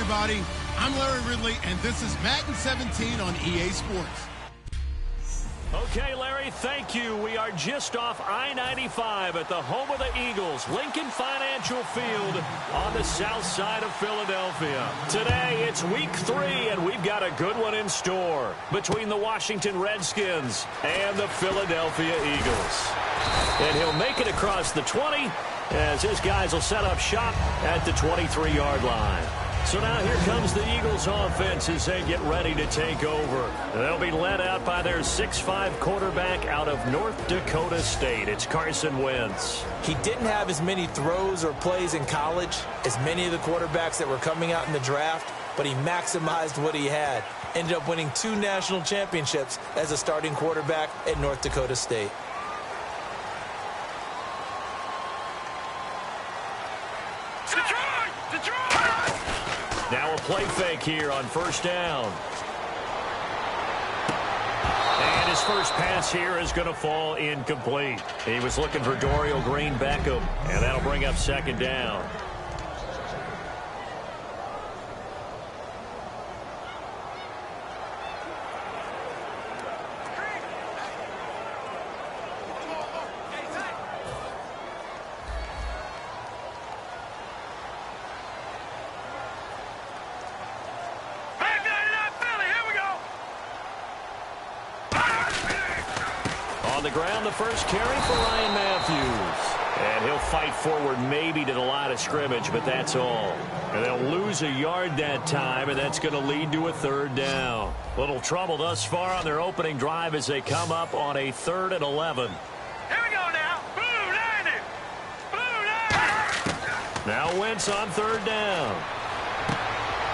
everybody. I'm Larry Ridley, and this is Madden 17 on EA Sports. Okay, Larry, thank you. We are just off I-95 at the home of the Eagles, Lincoln Financial Field on the south side of Philadelphia. Today, it's week 3, and we've got a good one in store between the Washington Redskins and the Philadelphia Eagles. And he'll make it across the 20 as his guys will set up shop at the 23-yard line. So now here comes the Eagles offense as they get ready to take over. They'll be led out by their 6'5 quarterback out of North Dakota State. It's Carson Wentz. He didn't have as many throws or plays in college as many of the quarterbacks that were coming out in the draft, but he maximized what he had. Ended up winning 2 national championships as a starting quarterback at North Dakota State. Now a play fake here on first down. And his first pass here is going to fall incomplete. He was looking for Dorial Green-Beckham, and that'll bring up second down. On the ground, the first carry for Ryan Matthews. And he'll fight forward maybe to the line of scrimmage, but that's all. And they'll lose a yard that time, and that's going to lead to a third down. Little trouble thus far on their opening drive as they come up on a 3rd and 11. Here we go now. Blue 90. Blue 90. Now Wentz on third down.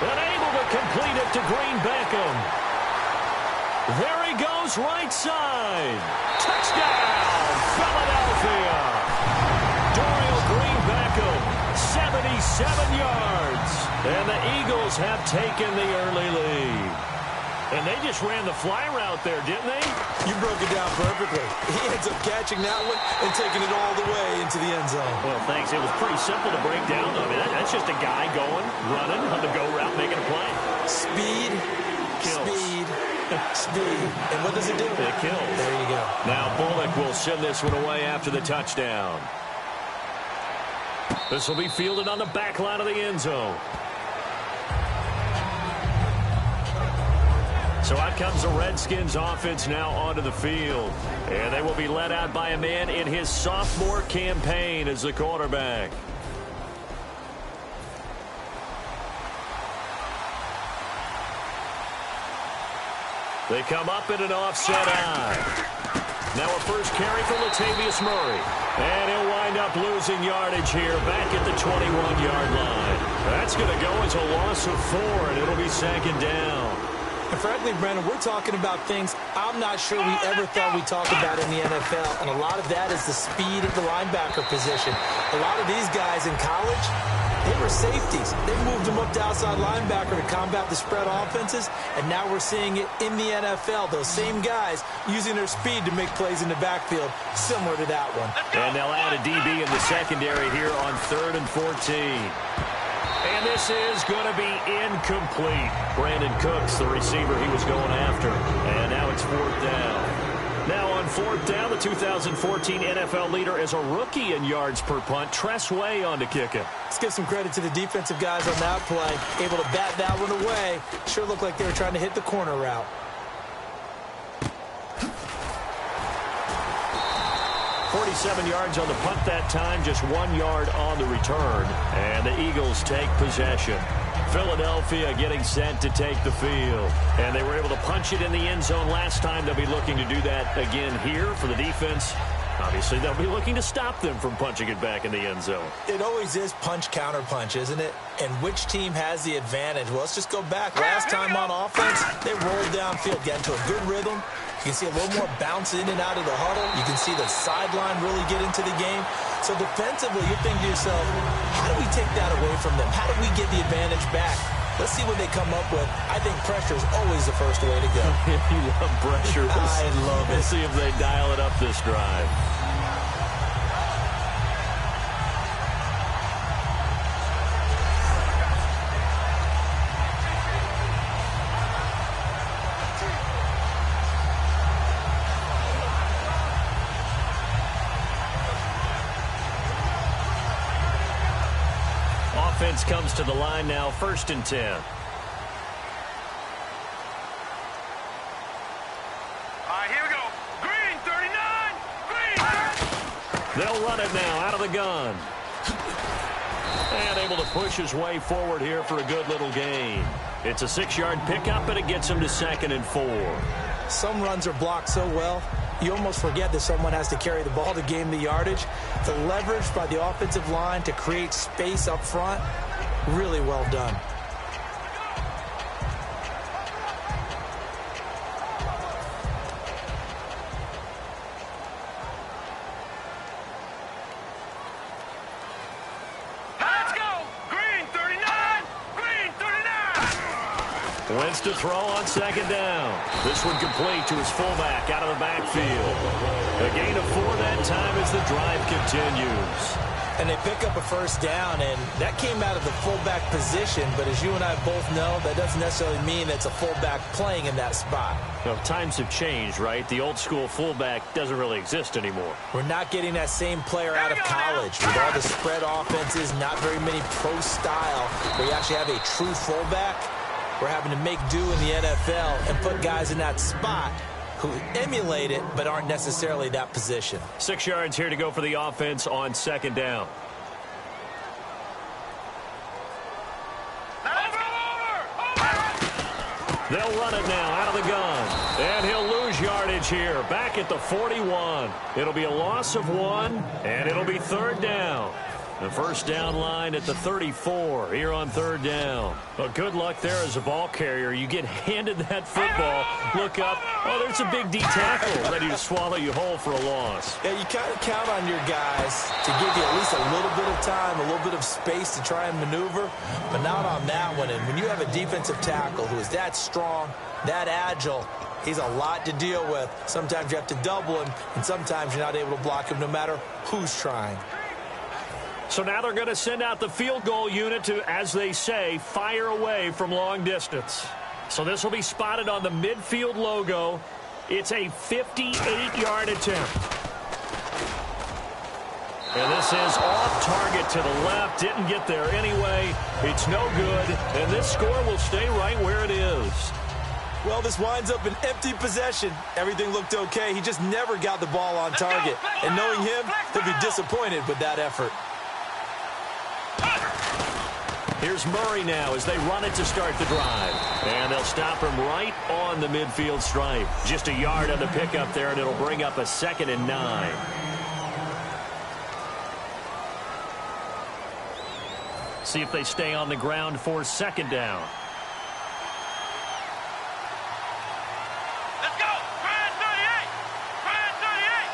Unable to complete it to Green-Beckham. There he goes, right side. Touchdown, Philadelphia. Dorial Green-Beckham, 77 yards. And the Eagles have taken the early lead. And they just ran the fly route there, didn't they? You broke it down perfectly. He ends up catching that one and taking it all the way into the end zone. Well, thanks. It was pretty simple to break down, though. I mean, that's just a guy going, running on the go route, making a play. Speed, kills. Speed. Speed. And what does it do? It kills. There you go. Now Bullock will send this one away after the touchdown. This will be fielded on the back line of the end zone. So out comes the Redskins offense now onto the field. And they will be led out by a man in his sophomore campaign as the quarterback. They come up in an offset eye. Now a first carry for Latavius Murray. And he'll wind up losing yardage here back at the 21-yard line. That's going to go as a loss of 4, and it'll be second down. And frankly, Brandon, we're talking about things I'm not sure we ever thought we'd talk about in the NFL. And a lot of that is the speed at the linebacker position. A lot of these guys in college, they were safeties. They moved them up to outside linebacker to combat the spread offenses, and now we're seeing it in the NFL. Those same guys using their speed to make plays in the backfield, similar to that one. And they'll add a DB in the secondary here on 3rd and 14. And this is going to be incomplete. Brandon Cooks, the receiver he was going after. And now it's 4th down. Now on 4th down, the 2014 NFL leader is a rookie in yards per punt. Tress Way on to kick it. Let's give some credit to the defensive guys on that play. Able to bat that one away. Sure looked like they were trying to hit the corner route. .47 yards on the punt that time, just 1 yard on the return. And the Eagles take possession. Philadelphia getting set to take the field. And they were able to punch it in the end zone last time. They'll be looking to do that again here for the defense. Obviously, they'll be looking to stop them from punching it back in the end zone. It always is punch, counter punch, isn't it? And which team has the advantage? Well, let's just go back. Last time on offense, they rolled downfield, get into a good rhythm. You can see a little more bounce in and out of the huddle. You can see the sideline really get into the game. So defensively, you're thinking to yourself, how do we take that away from them? How do we get the advantage back? Let's see what they come up with. I think pressure is always the first way to go. You love pressure. I love it. Let's see if they dial it up this drive. offense comes to the line now, 1st and 10. All right, here we go. Green, 39. Green. They'll run it now out of the gun. And able to push his way forward here for a good little gain. It's a 6-yard pickup, and it gets him to 2nd and 4. Some runs are blocked so well, you almost forget that someone has to carry the ball to gain the yardage. The leverage by the offensive line to create space up front, really well done. Let's go. Green, 39. Green, 39. Wentz to throw on 2nd down. This one complete to his fullback out of the backfield. A gain of 4 that time as the drive continues. And they pick up a 1st down, and that came out of the fullback position. But as you and I both know, that doesn't necessarily mean it's a fullback playing in that spot. Well, times have changed, right? The old school fullback doesn't really exist anymore. We're not getting that same player out of college. With all the spread offenses, not very many pro style, where you actually have a true fullback. We're having to make do in the NFL and put guys in that spot who emulate it but aren't necessarily that position. 6 yards here to go for the offense on 2nd down. They'll run it now out of the gun. And he'll lose yardage here. Back at the 41. It'll be a loss of 1, and it'll be 3rd down. The 1st down line at the 34 here on 3rd down. Well, good luck there as a ball carrier. You get handed that football, look up, oh, there's a big D tackle ready to swallow you whole for a loss. Yeah, you kind of count on your guys to give you at least a little bit of time, a little bit of space to try and maneuver, but not on that one. And when you have a defensive tackle who is that strong, that agile, he's a lot to deal with. Sometimes you have to double him, and sometimes you're not able to block him no matter who's trying. So now they're going to send out the field goal unit to, as they say, fire away from long distance. So this will be spotted on the midfield logo. It's a 58-yard attempt. And this is off target to the left. Didn't get there anyway. It's no good. And this score will stay right where it is. Well, this winds up an empty possession. Everything looked okay. He just never got the ball on target. And knowing him, he'll be disappointed with that effort. Here's Murray now as they run it to start the drive. And they'll stop him right on the midfield stripe. Just a yard on the pickup there, and it'll bring up a 2nd and 9. See if they stay on the ground for 2nd down. Let's go. Green, 38. Green, 38.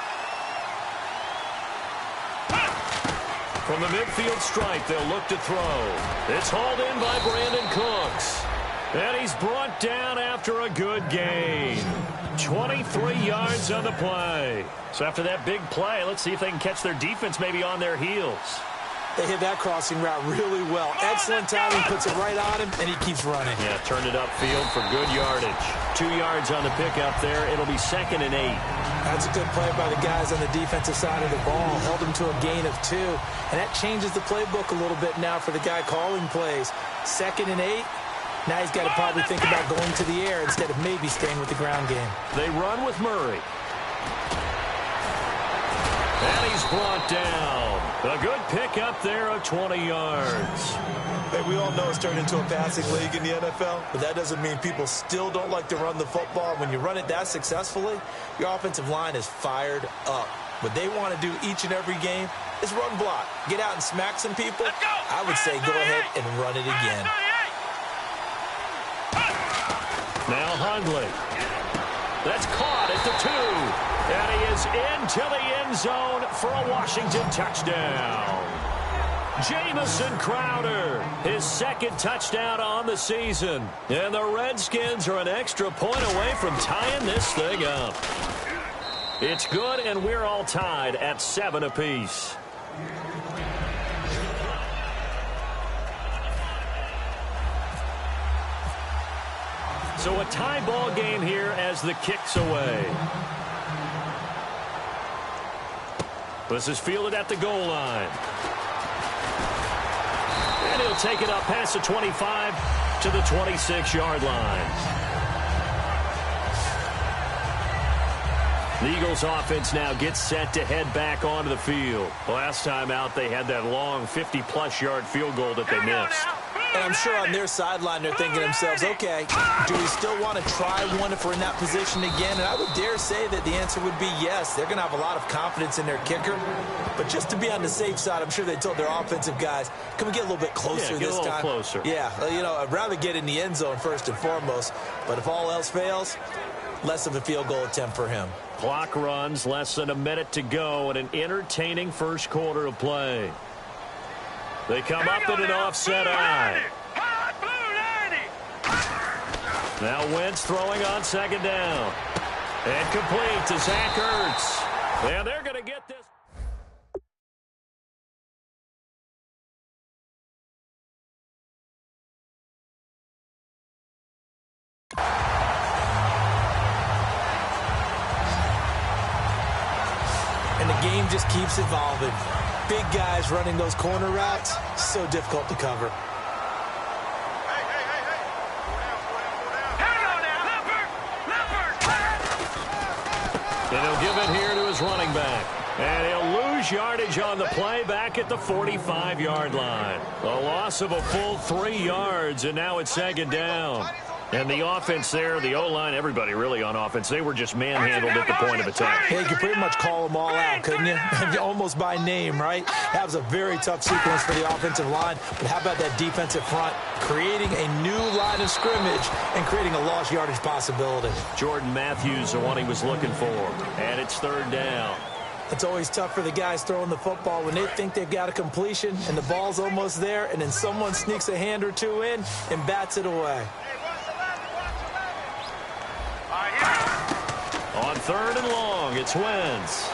From the midfield stripe, they'll look to throw. It's hauled in by Brandon Cooks. And he's brought down after a good gain. 23 yards on the play. So after that big play, let's see if they can catch their defense maybe on their heels. They hit that crossing route really well. Excellent timing, puts it right on him, and he keeps running. Yeah, turned it upfield for good yardage. 2 yards on the pickup there. It'll be 2nd and 8. That's a good play by the guys on the defensive side of the ball. Held him to a gain of 2. And that changes the playbook a little bit now for the guy calling plays. 2nd and 8. Now he's got to probably think about going to the air instead of maybe staying with the ground game. They run with Murray. And he's brought down. A good pickup there of 20 yards. Hey, we all know it's turned into a passing league in the NFL, but that doesn't mean people still don't like to run the football. When you run it that successfully, your offensive line is fired up. What they want to do each and every game is run block. Get out and smack some people. I would say go ahead and run it again. Now Hundley. That's caught at the 2. And he is into the end zone for a Washington touchdown. Jamison Crowder, his 2nd touchdown on the season. And the Redskins are an extra point away from tying this thing up. It's good, and we're all tied at 7 apiece. So a tie ball game here as the kick's away. This is fielded at the goal line. And he'll take it up past the 25 to the 26-yard line. The Eagles offense now gets set to head back onto the field. Last time out, they had that long 50-plus yard field goal that they missed. And I'm sure on their sideline they're thinking to themselves, okay, do we still want to try one if we're in that position again? And I would dare say that the answer would be yes. They're going to have a lot of confidence in their kicker. But just to be on the safe side, I'm sure they told their offensive guys, can we get a little bit closer this time? Closer. Yeah, I'd rather get in the end zone first and foremost. But if all else fails, less of a field goal attempt for him. Clock runs, less than a minute to go, and an entertaining first quarter of play. They come up in an offset eye. Now Wentz throwing on second down. And complete to Zach Ertz. And they're going to get this. And the game just keeps evolving. Big guys running those corner routes, so difficult to cover. And he'll give it here to his running back. And he'll lose yardage on the play back at the 45-yard line. A loss of a full 3 yards, and now it's second down. And the offense there, the O-line, everybody really on offense, they were just manhandled at the point of attack. Hey, you could pretty much call them all out, couldn't you? Almost by name, right? That was a very tough sequence for the offensive line. But how about that defensive front? Creating a new line of scrimmage and creating a lost yardage possibility. Jordan Matthews, the one he was looking for. And it's third down. It's always tough for the guys throwing the football when they think they've got a completion and the ball's almost there, and then someone sneaks a hand or two in and bats it away. On third and long, it's Wentz.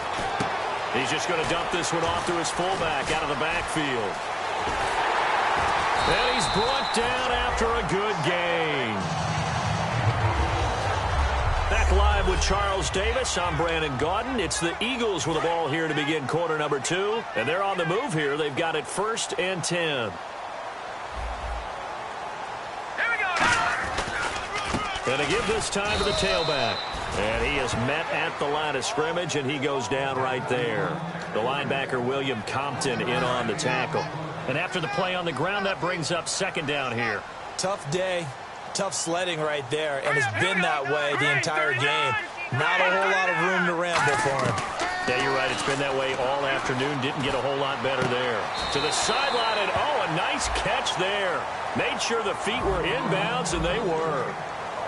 He's just going to dump this one off to his fullback out of the backfield. And he's brought down after a good gain. Back live with Charles Davis. I'm Brandon Gaudin. It's the Eagles with the ball here to begin quarter number 2. And they're on the move here. They've got it 1st and 10. And to give this time to the tailback. And he is met at the line of scrimmage, and he goes down right there. The linebacker, William Compton, in on the tackle. And after the play on the ground, that brings up second down here. Tough day, tough sledding right there, and it's been that way the entire game. Not a whole lot of room to ramble for him. Yeah, you're right. It's been that way all afternoon. Didn't get a whole lot better there. To the sideline, and oh, a nice catch there. Made sure the feet were inbounds, and they were.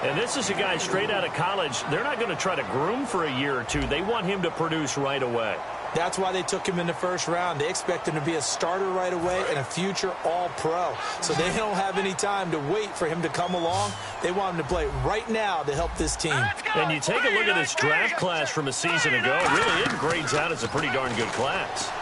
And this is a guy straight out of college. They're not going to try to groom for a year or two. They want him to produce right away. That's why they took him in the first round. They expect him to be a starter right away and a future all-pro. So they don't have any time to wait for him to come along. They want him to play right now to help this team. And you take a look at this draft class from a season ago. Really, it grades out as a pretty darn good class.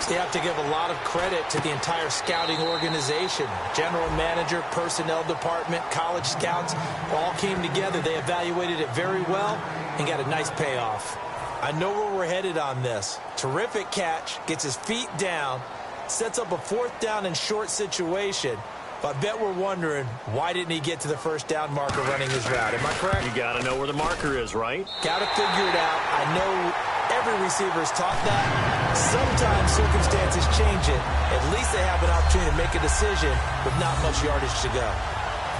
They have to give a lot of credit to the entire scouting organization. General manager, personnel department, college scouts all came together. They evaluated it very well and got a nice payoff. I know where we're headed on this. Terrific catch, gets his feet down, sets up a 4th down and short situation. But I bet we're wondering, why didn't he get to the first down marker running his route? Am I correct? You got to know where the marker is, right? Got to figure it out. I know every receiver's taught that. Sometimes circumstances change it. At least they have an opportunity to make a decision with not much yardage to go.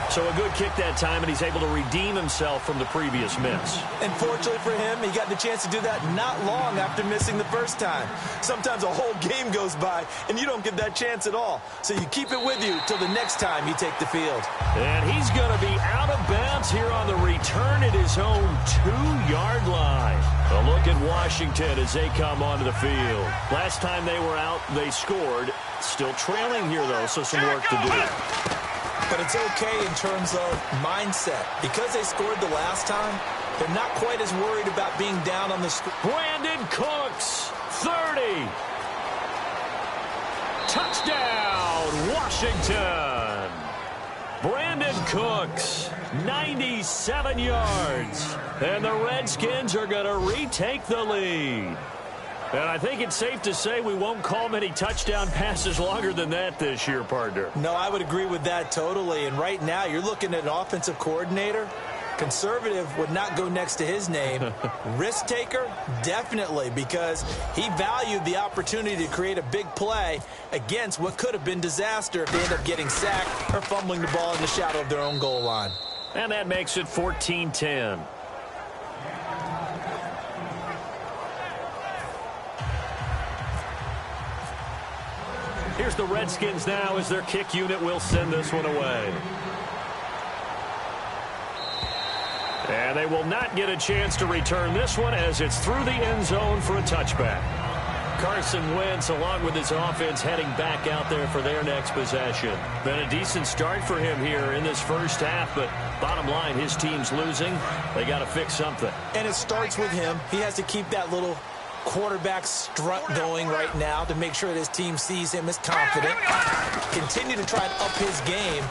So a good kick that time, and he's able to redeem himself from the previous miss. And fortunately for him, he got the chance to do that not long after missing the first time. Sometimes a whole game goes by, and you don't get that chance at all. So you keep it with you till the next time you take the field. And he's going to be out of bounds here on the return at his own 2-yard line. A look at Washington as they come onto the field. Last time they were out, they scored. Still trailing here, though, so some work to do. But it's okay in terms of mindset. Because they scored the last time, they're not quite as worried about being down on the score. Brandon Cooks, 30. Touchdown, Washington. Brandon Cooks, 97 yards. And the Redskins are going to retake the lead. And I think it's safe to say we won't call many touchdown passes longer than that this year, partner. No, I would agree with that totally. And right now, you're looking at an offensive coordinator. Conservative would not go next to his name. Risk taker, definitely, because he valued the opportunity to create a big play against what could have been disaster if they end up getting sacked or fumbling the ball in the shadow of their own goal line. And that makes it 14-10. Here's the Redskins now as their kick unit will send this one away. And they will not get a chance to return this one as it's through the end zone for a touchback. Carson Wentz, along with his offense, heading back out there for their next possession. Been a decent start for him here in this first half, but bottom line, his team's losing. They got to fix something. And it starts with him. He has to keep that little quarterback strut going right now to make sure that his team sees him as confident. Continue to try and up his game,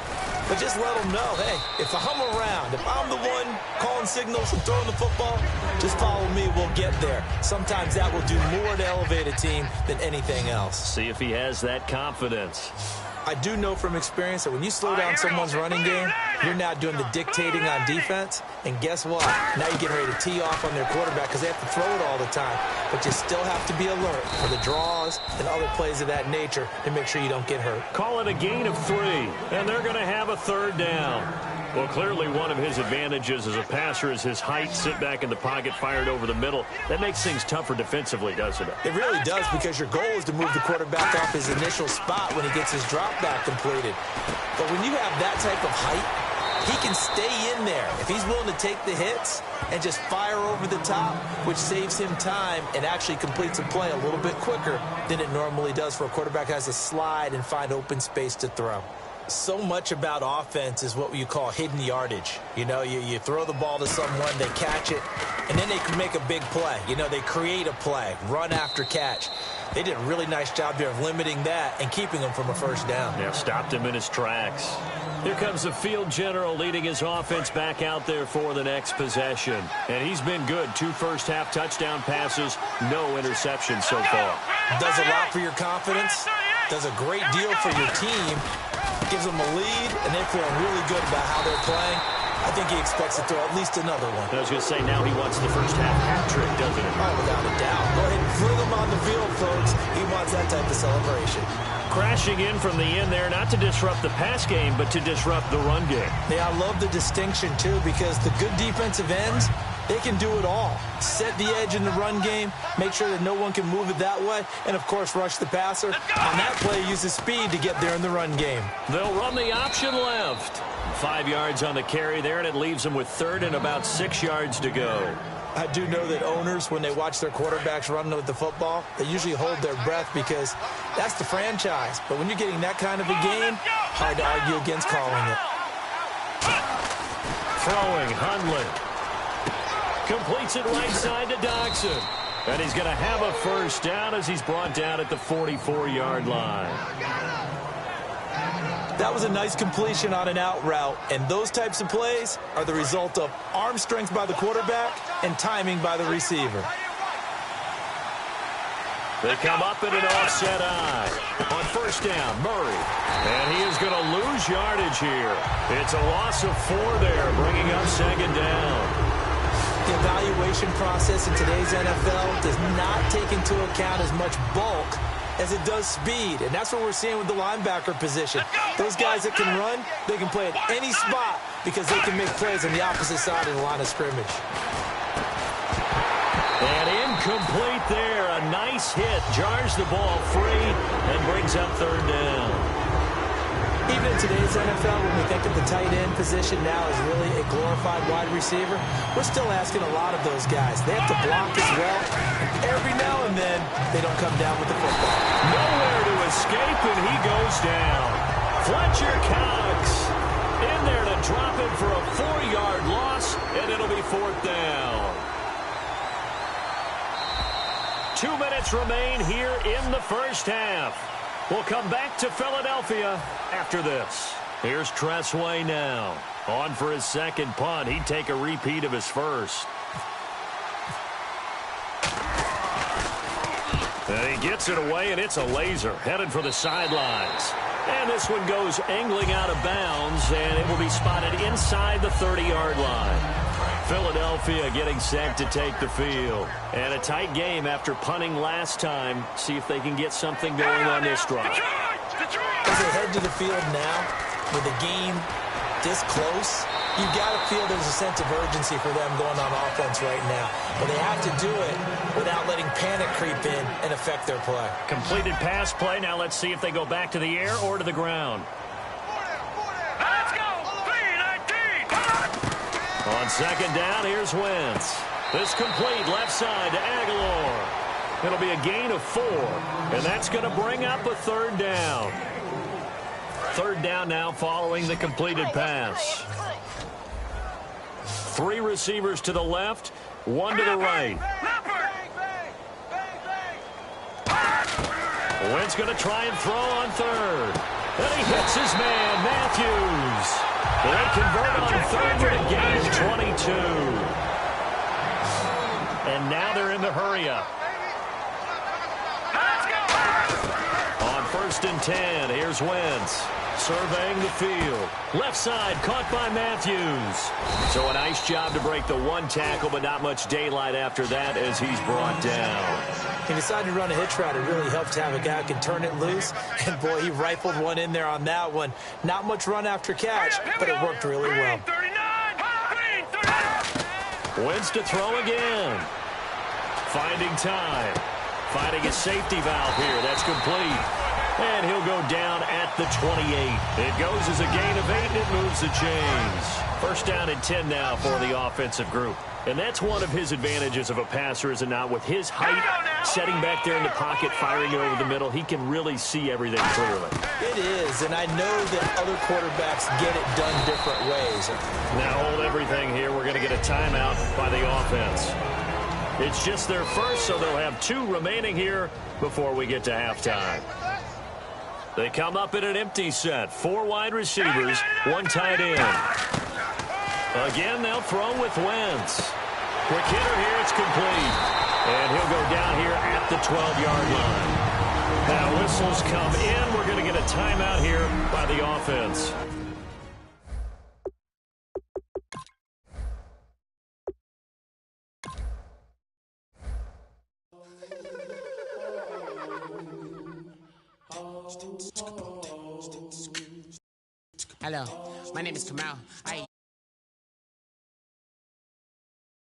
but just let him know, hey, if I'm around, if I'm the one calling signals and throwing the football, just follow me, we'll get there. Sometimes that will do more to elevate a team than anything else. See if he has that confidence. I do know from experience that when you slow down someone's running game, you're now doing the dictating on defense. And guess what? Now you're getting ready to tee off on their quarterback because they have to throw it all the time. But you still have to be alert for the draws and other plays of that nature to make sure you don't get hurt. Call it a gain of 3, and they're going to have a third down. Well, clearly one of his advantages as a passer is his height, sit back in the pocket, fired over the middle. That makes things tougher defensively, doesn't it? It really does, because your goal is to move the quarterback off his initial spot when he gets his drop back completed. But when you have that type of height, he can stay in there if he's willing to take the hits and just fire over the top, which saves him time and actually completes a play a little bit quicker than it normally does for a quarterback who has to slide and find open space to throw. So much about offense is what you call hidden yardage. You know, you throw the ball to someone, they catch it, and then they can make a big play. You know, they create a play, run after catch. They did a really nice job there of limiting that and keeping him from a first down. Yeah, stopped him in his tracks. Here comes the field general leading his offense back out there for the next possession. And he's been good. 2 first-half touchdown passes, no interceptions so far. Does a lot for your confidence, does a great deal for your team, gives them a lead, and they're feeling really good about how they're playing. I think he expects to throw at least another one. I was going to say, now he wants the first-half hat trick, doesn't he? Oh, without a doubt. Go ahead and fling him on the field, folks. He wants that type of celebration. Crashing in from the end there, not to disrupt the pass game, but to disrupt the run game. Yeah, I love the distinction, too, because the good defensive ends, they can do it all. Set the edge in the run game, make sure that no one can move it that way, and, of course, rush the passer. On that play, use the speed to get there in the run game. They'll run the option left. 5 yards on the carry there, and it leaves them with 3rd and about 6 yards to go. I do know that owners, when they watch their quarterbacks run with the football, they usually hold their breath because that's the franchise. But when you're getting that kind of a game, hard to argue against calling it. Throwing, Hundley. Completes it right side to Dodson. And he's going to have a first down as he's brought down at the 44-yard line. That was a nice completion on an out route, and those types of plays are the result of arm strength by the quarterback and timing by the receiver. They come up in an offset eye. On first down, Murray. And he is going to lose yardage here. It's a loss of 4 there, bringing up 2nd down. The evaluation process in today's NFL does not take into account as much bulk as it does speed, and that's what we're seeing with the linebacker position. Those guys that can run, they can play at any spot because they can make plays on the opposite side of the line of scrimmage. And incomplete there. A nice hit. Jars the ball free and brings up 3rd down. Even in today's NFL, when we think of the tight end position now as really a glorified wide receiver, we're still asking a lot of those guys. They have to block as well, and every now and then, they don't come down with the football. Nowhere to escape, and he goes down. Fletcher Cox in there to drop him for a 4-yard loss, and it'll be 4th down. 2 minutes remain here in the first half. We'll come back to Philadelphia after this. Here's Tressway now. On for his 2nd punt. He'd take a repeat of his first. And he gets it away, and it's a laser headed for the sidelines. And this one goes angling out of bounds, and it will be spotted inside the 30-yard line. Philadelphia getting set to take the field. And a tight game after punting last time. See if they can get something going on this drive. As they head to the field now, with the game this close, you've got to feel there's a sense of urgency for them going on offense right now. But they have to do it without letting panic creep in and affect their play. Completed pass play. Now let's see if they go back to the air or to the ground. Let's go. 3-19. On second down, here's Wentz. This complete left side to Aguilar. It'll be a gain of 4, and that's going to bring up a third down. Third down now following the completed pass. 3 receivers to the left, 1 to the right. Wentz going to try and throw on third. And he hits his man, Matthews. They convert on third with a gain of 22. And now they're in the hurry-up. On 1st and 10, here's Wentz. Surveying the field. Left side caught by Matthews. So a nice job to break the 1 tackle, but not much daylight after that as he's brought down. He decided to run a hitch route. It really helped to have a guy who can turn it loose. And, boy, he rifled one in there on that one. Not much run after catch, but it worked really well. Wentz to throw again. Finding time. Finding a safety valve here. That's complete. And he'll go down at the 28. It goes as a gain of 8, and it moves the chains. First down and 10 now for the offensive group. And that's one of his advantages of a passer, is it not? With his height, setting back there in the pocket, firing it over the middle, he can really see everything clearly. It is, and I know that other quarterbacks get it done different ways. Now hold everything here. We're going to get a timeout by the offense. It's just their first, so they'll have 2 remaining here before we get to halftime. They come up in an empty set. 4 wide receivers, 1 tight end. Again, they'll throw with Wentz. Quick hitter here, it's complete. And he'll go down here at the 12-yard line. Now whistles come in. We're going to get a timeout here by the offense. Hello, my name is Kamal. I